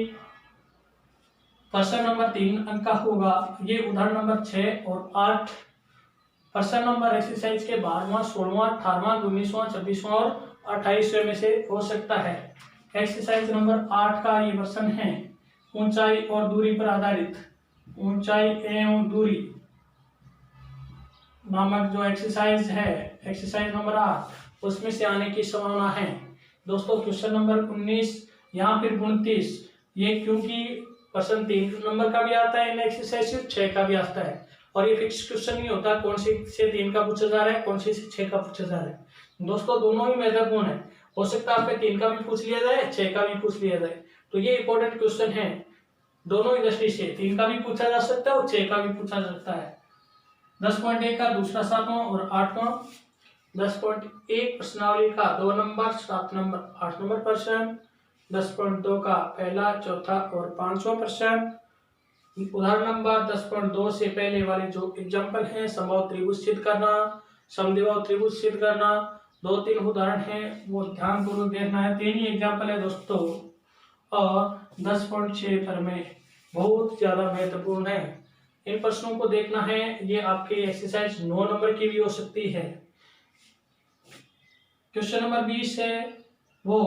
प्रश्न नंबर 3 अंक का होगा। ये उदाहरण नंबर 6 और 8 प्रश्न नंबर एक्सरसाइज के 12वां, 16वां, 18वां, 19वां, 26वां और 28वें में से हो सकता है। एक्सरसाइज नंबर 8 का ये प्रश्न है ऊंचाई और दूरी पर आधारित, ऊंचाई एवं दूरी नामक जो एक्सरसाइज है एक्सरसाइज नंबर 8 उसमें से आने की संभावना है दोस्तों। क्वेश्चन नंबर 19 यहाँ फिर 29, ये क्योंकि प्रश्न 3 नंबर का भी आता है, एक्सरसाइज 6 का भी आता है और ये फिक्स क्वेश्चन नहीं होता कौन सी से 3 का पूछा जा रहा है कौन सी से 6 का पूछा जा रहा है दोस्तों। दोनों ही महत्वपूर्ण है, हो सकता है आपके 3 का भी पूछ लिया जाए 6 का भी पूछ लिया जाए, तो ये इंपॉर्टेंट क्वेश्चन है दोनों ही दृष्टि से। 3 का भी पूछा जा सकता है और 6 का भी पूछा जा सकता है। 10.1 का दूसरा, 7वां और 8वां। 10.1 प्रश्नावली का 2 नंबर, 7 नंबर, 8 नंबर प्रश्न। 10.2 का पहला, चौथा और 5वां प्रश्न। उदाहरण नंबर 10.2 से पहले वाले जो एग्जाम्पल हैं समबाहु त्रिभुज सिद्ध करना, समद्विबाहु त्रिभुज सिद्ध करना, 2-3 उदाहरण हैं वो ध्यानपूर्वक देखना है। 3 ही एग्जाम्पल है दोस्तों। और 10.6 पर में बहुत ज्यादा महत्वपूर्ण है, इन प्रश्नों को देखना है। ये आपके एक्सरसाइज 9 नंबर की भी हो सकती है। क्वेश्चन नंबर 20 है वो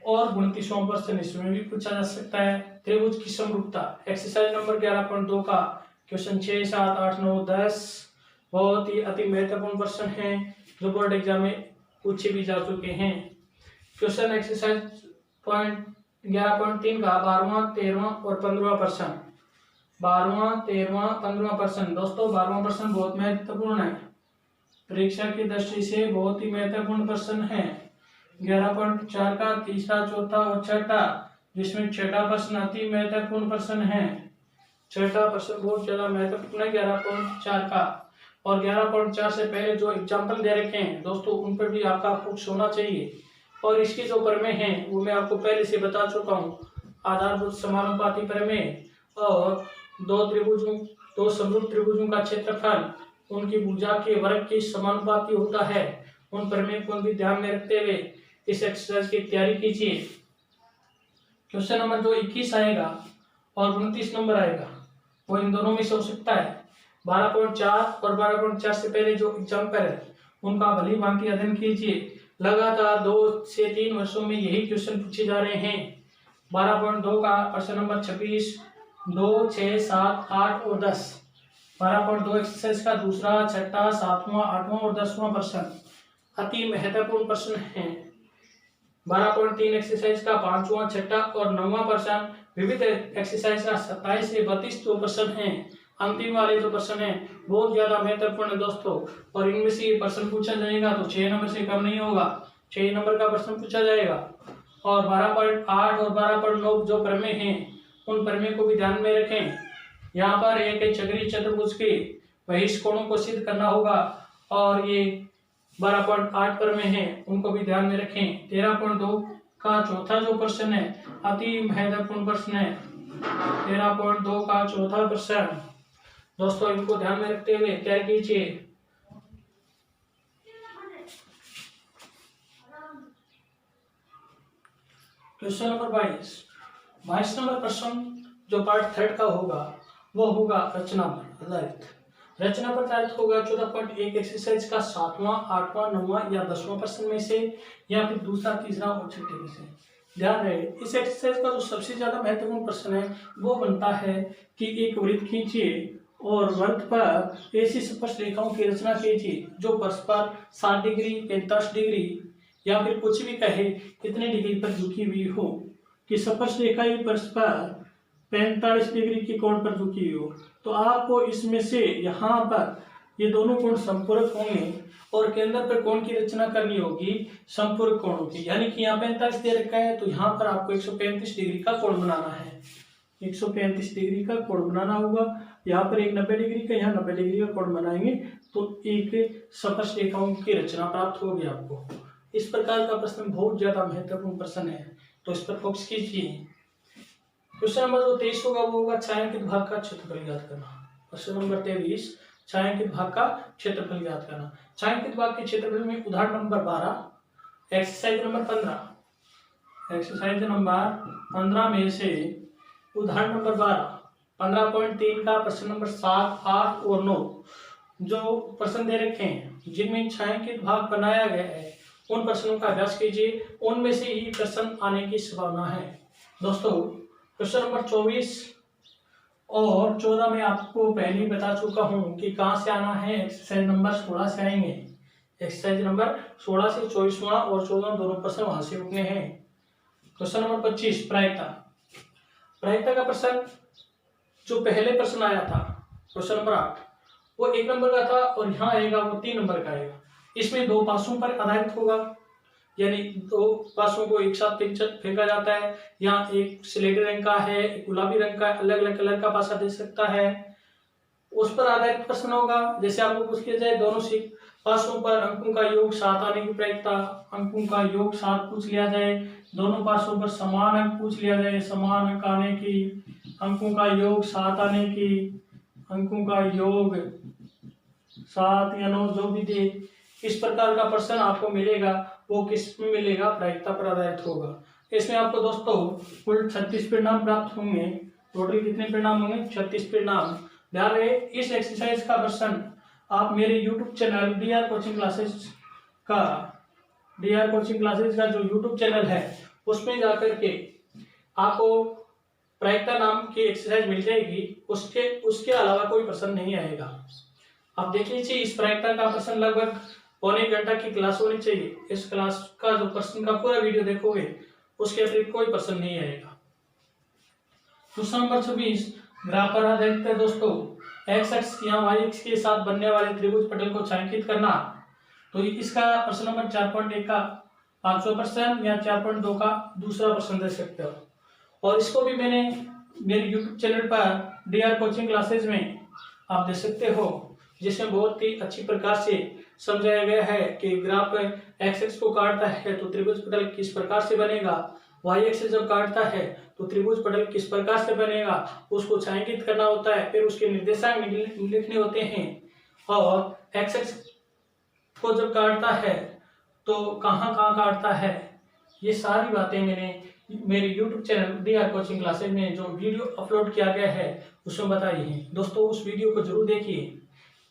और 29वां प्रश्न इसमें भी पूछा जा सकता है। त्रिभुज की समरूपता एक्सरसाइज नंबर 11.2 का क्वेश्चन 6, 7, 8, 9, 10 बहुत ही अति महत्वपूर्ण प्रश्न है जो बोर्ड एग्जाम में पूछे भी जा चुके हैं। क्वेश्चन एक्सरसाइज 11.3 का 12वां, 13वां और 15वां प्रश्न। 12वां, 13वां, 15वां प्रश्न दोस्तों। 12वां प्रश्न बहुत महत्वपूर्ण है, परीक्षा की दृष्टि से बहुत ही महत्वपूर्ण प्रश्न है। 11.4 का तीसरा, चौथा और छठा, जिसमें छठा प्रश्न अति महत्वपूर्ण प्रश्न है। छठा प्रश्न बहुत ज्यादा महत्वपूर्ण है 11.4 का। और 11.4 से पहले जो एग्जाम्पल दे रखे हैं दोस्तों उन पर भी आपका फोकस होना चाहिए। और इसकी जो प्रमेय है वो मैं आपको पहले से बता चुका हूँ। आधारभूत समानुपाती प्रमेय और दो समरूप त्रिभुजों का क्षेत्रफल उनकी भुजा के वर्ग के समानुपाती होता है। उन प्रमेय को भी ध्यान में रखते हुए इस एक्सरसाइज की तैयारी कीजिए। क्वेश्चन नंबर जो 21 आएगा और 29 नंबर आएगा वो इन दोनों में से हो सकता है। 12.4 और 12.4 से पहले जो एग्जाम्पल है उनका भली भांति अध्ययन कीजिए। लगातार 2 से 3 वर्षों में यही क्वेश्चन पूछे जा रहे हैं। 12.2 का प्रश्न नंबर 26, 2, 6, 7, 8 और 10। 12.2 एक्सरसाइज का दूसरा, छठा, 7वां, 8वां और 10वां प्रश्न अति महत्वपूर्ण प्रश्न है। 12.3 एक्सरसाइज का 5वां, छठा और 9वां प्रश्न विविध एक्सरसाइज का 27 से 32 जो प्रश्न हैं। अंतिम वाले जो प्रश्न है बहुत ज्यादा महत्वपूर्ण है दोस्तों, और इनमें से प्रश्न पूछा जाएगा तो 6 नंबर से कम नहीं होगा, 6 नंबर का प्रश्न पूछा जाएगा। और 12.8 और 12.9 जो प्रमेय हैं उन प्रमेय को भी ध्यान में रखें। यहाँ पर एक चक्रीय चतुर्भुज के बहिष्कोणों को सिद्ध करना होगा और ये 12.8 प्रमेय है उनको भी ध्यान में रखें। 13.2 का चौथा जो प्रश्न है अति महत्वपूर्ण प्रश्न है। 13.2 का चौथा प्रश्न दोस्तों इनको ध्यान में रखते हुए तैयार कीजिए। क्वेश्चन नंबर 22 नंबर प्रश्न जो पार्ट 3 का होगा वो होगा रचना पर आधारित। रचना पर आधारित होगा 14.1 एक्सरसाइज का 7वां, 8वां, 9वां या 10वां प्रश्न में से, या फिर दूसरा, तीसरा और छठे में से। ध्यान रहे इस एक्सरसाइज का जो सबसे ज्यादा महत्वपूर्ण प्रश्न है वो बनता है कि एक वृत्त खींचिए और वृत्त पर ऐसी स्पर्श रेखाओं की रचना कीजिए जो परस्पर 60 डिग्री, 45 डिग्री या फिर कुछ भी कहे कितने डिग्री पर झुकी हुई हो, कि स्पर्श रेखा परस्पर 45 डिग्री के कोण पर झुकी हुई हो। तो आपको इसमें से यहाँ पर ये दोनों कोण संपूरक होंगे और केंद्र पर कोण की रचना करनी होगी संपूरक कोणों की। यानी कि यहाँ 45 दे रखा है तो यहाँ पर आपको 135 डिग्री का कोण बनाना है, 135 डिग्री का कोण बनाना होगा। यहाँ पर एक 90 डिग्री का, यहाँ 90 डिग्री का कोण बनाएंगे तो एक स्पर्श रेखाओं की रचना प्राप्त होगी आपको। इस प्रकार का प्रश्न बहुत ज्यादा महत्वपूर्ण प्रश्न है तो इस पर फोकस कीजिए। क्वेश्चन नंबर जो 23 होगा वो होगा छायांकित भाग का क्षेत्रफल ज्ञात करना। क्वेश्चन नंबर 23 छायांकित भाग का क्षेत्रफल ज्ञात करना। छायांकित भाग के क्षेत्रफल में उदाहरण नंबर 12 एक्सरसाइज नंबर 15 में से उदाहरण नंबर 15.3 का प्रश्न नंबर 7, 8 और 9 जो प्रश्न दे रखे हैं जिनमें छायांकित भाग बनाया गया है उन प्रश्नों का अभ्यास कीजिए। उनमें से ही प्रश्न आने की संभावना है दोस्तों। क्वेश्चन नंबर 24 और 14 में आपको पहले ही बता चुका हूं कि कहां से आना है, एक्सरसाइज नंबर 16 से आएंगे। एक्सरसाइज नंबर 16 से 24वां और 14वां दोनों प्रश्न वहां से उठने हैं। क्वेश्चन नंबर 25 प्रायिकता का प्रश्न जो पहले प्रश्न आया था क्वेश्चन नंबर 8 वो 1 नंबर का था और यहाँ आएगा वो 3 नंबर का आएगा। इसमें 2 पासों पर आधारित होगा, यानी 2 पासों को एक साथ फेंका जाता है। यहाँ एक स्लेटी रंग का है, एक गुलाबी रंग का, अलग अलग कलर का पासा दे सकता है, उस पर आधारित प्रश्न होगा। जैसे आपको पूछ लिया जाए दोनों से पासों पर अंकों का योग 7 आने की प्रायिकता, अंकों का योग 7 पूछ लिया जाए, दोनों पासों पर समान अंक पूछ लिया जाए, समान अंक आने की, अंकों का योग 7 आने की, अंकों का योग 7 या 9 जो भी दे, इस प्रकार का प्रश्न आपको मिलेगा वो किस में मिलेगा, प्रायिकता पर आधारित होगा। इसमें आपको दोस्तों कुल 36 परिणाम प्राप्त होंगे। टोटल कितने परिणाम होंगे? 36 परिणाम। ध्यान रहे इस एक्सरसाइज का प्रश्न आप मेरे YouTube channel DR coaching classes का जो यूट्यूब चैनल है उसमें जाकर के आपको प्रायिकता नाम की एक्सरसाइज मिल जाएगी। उसके अलावा कोई प्रश्न नहीं आएगा। आप देख लीजिए इस प्रायिकता का प्रश्न लगभग पौने घंटा की क्लास होनी चाहिए। इस क्लास का जो प्रश्न का पूरा वीडियो देखोगे उसके अतिरिक्त कोई प्रश्न नहीं आएगा। क्वेश्चन नंबर 26 ग्राफ पर आधारित है दोस्तों। एक्स अक्ष या वाई अक्ष के साथ बनने वाले त्रिभुज पटल को छायांकित करना। तो इसका प्रश्न नंबर 4.1 का 5वां प्रश्न या 4.2 का दूसरा प्रश्न दे सकते हो। और इसको भी मैंने मेरे यूट्यूब चैनल पर डीआर कोचिंग क्लासेज में आप देख सकते हो। जिसमें बहुत ही अच्छी प्रकार से समझाया गया है कि ग्राफ एक्स एक्स को काटता है तो त्रिभुज पटल किस प्रकार से बनेगा, वाई एक्स जब काटता है तो त्रिभुज पटल किस प्रकार से बनेगा, उसको छायांकित करना होता है, फिर उसके निर्देशांक लिखने होते हैं, और एक्स एक्स को जब काटता है तो कहाँ कहाँ काटता है, ये सारी बातें मैंने मेरे YouTube channel DR coaching classes में जो वीडियो अपलोड किया गया है उसमें बताई है। दोस्तों उस वीडियो को जरूर देखिए,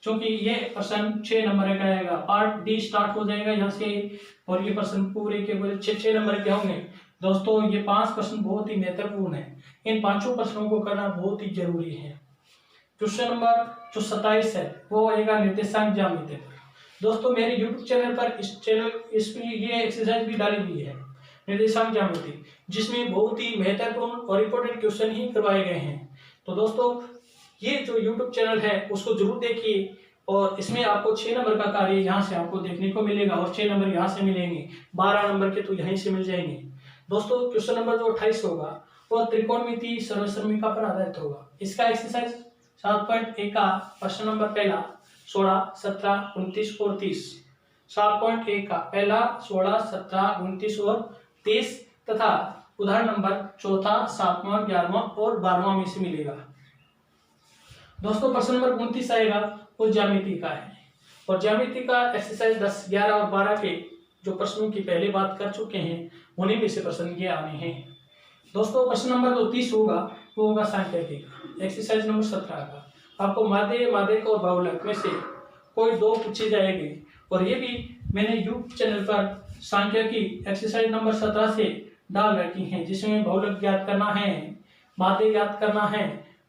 क्योंकि ये प्रश्न 6 नंबर का आएगा। पार्ट डी स्टार्ट हो जाएगा यहाँ से, और ये प्रश्न पूरे के पूरे 6 नंबर के होंगे। दोस्तों ये 5 प्रश्न बहुत ही महत्वपूर्ण है, इन 5 प्रश्नों को करना बहुत ही जरूरी है। क्वेश्चन नंबर जो 27 है वो आएगा निर्देशांक ज्यामिति पर। दोस्तों मेरे YouTube चैनल पर इसमें ये एक्सरसाइज भी डाली हुई है निर्देशांक ज्यामिति, जिसमें बहुत ही महत्वपूर्ण और इम्पोर्टेंट क्वेश्चन ही करवाए गए हैं। तो दोस्तों ये जो YouTube चैनल है उसको जरूर देखिए, और इसमें आपको 6 नंबर का कार्य यहाँ से आपको देखने को मिलेगा, और 6 नंबर यहाँ से मिलेंगे, 12 नंबर के तो यहीं से मिल जाएंगे। दोस्तों क्वेश्चन नंबर जो 28 होगा वो त्रिकोणमिति सर्वसम्मिका पर आधारित होगा। इसका एक्सरसाइज 7.1 का प्रश्न नंबर पहला 16, 17, 29 और 30। 7.1 का पहला 16, 17, 29 और 30 तथा उदाहरण नंबर 4, 7वां, 11वां और 12वां में से मिलेगा। दोस्तों प्रश्न नंबर 29 आएगा वो ज्यामिति का है, और ज्यामिति का एक्सरसाइज 10, 11 और 12 के जो प्रश्नों की पहले बात कर चुके हैं उन्हीं में से प्रश्न ये आने हैं। दोस्तों प्रश्न नंबर जो 30 होगा वो होगा सांख्यिकी का, एक्सरसाइज नंबर 17 का। आपको माध्य, माध्यक और बहुलक में से कोई 2 पूछे जाएंगे, और ये भी मैंने YouTube चैनल पर सांख्यिकी एक्सरसाइज नंबर 17 से डाल रखी हैं, जिसमें बहुलक ज्ञात करना है, माध्य ज्ञात करना है,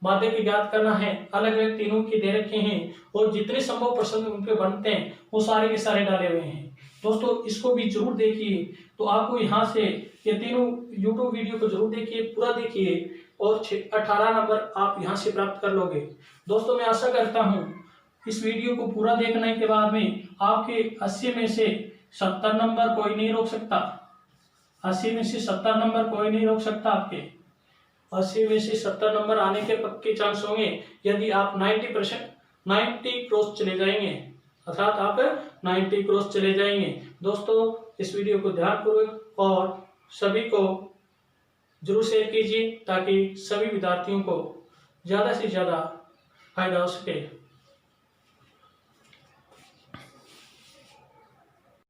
माध्यक ज्ञात करना है, अलग अलग तीनों की दे रखे हैं, और जितने संभव प्रश्न उन पे बनते हैं वो सारे के सारे डाले हुए हैं। दोस्तों इसको भी जरूर देखिए, तो आपको यहाँ से ये तीनों YouTube वीडियो को जरूर देखिए, पूरा देखिए, और 18 नंबर आप यहाँ से प्राप्त कर लोगे। दोस्तों मैं आशा करता हूँ इस वीडियो को पूरा देखने के बाद में आपके 80 में से 70 नंबर कोई नहीं रोक सकता। 80 में से 70 नंबर कोई नहीं रोक सकता। आपके 80 में से 70 नंबर आने के पक्के चांस होंगे यदि आप 90 क्रॉस चले जाएंगे, अर्थात आप 90 क्रॉस चले जाएंगे। दोस्तों इस वीडियो को ध्यानपूर्वक और सभी को जरूर शेयर कीजिए, ताकि सभी विद्यार्थियों को ज़्यादा से ज़्यादा फायदा हो सके।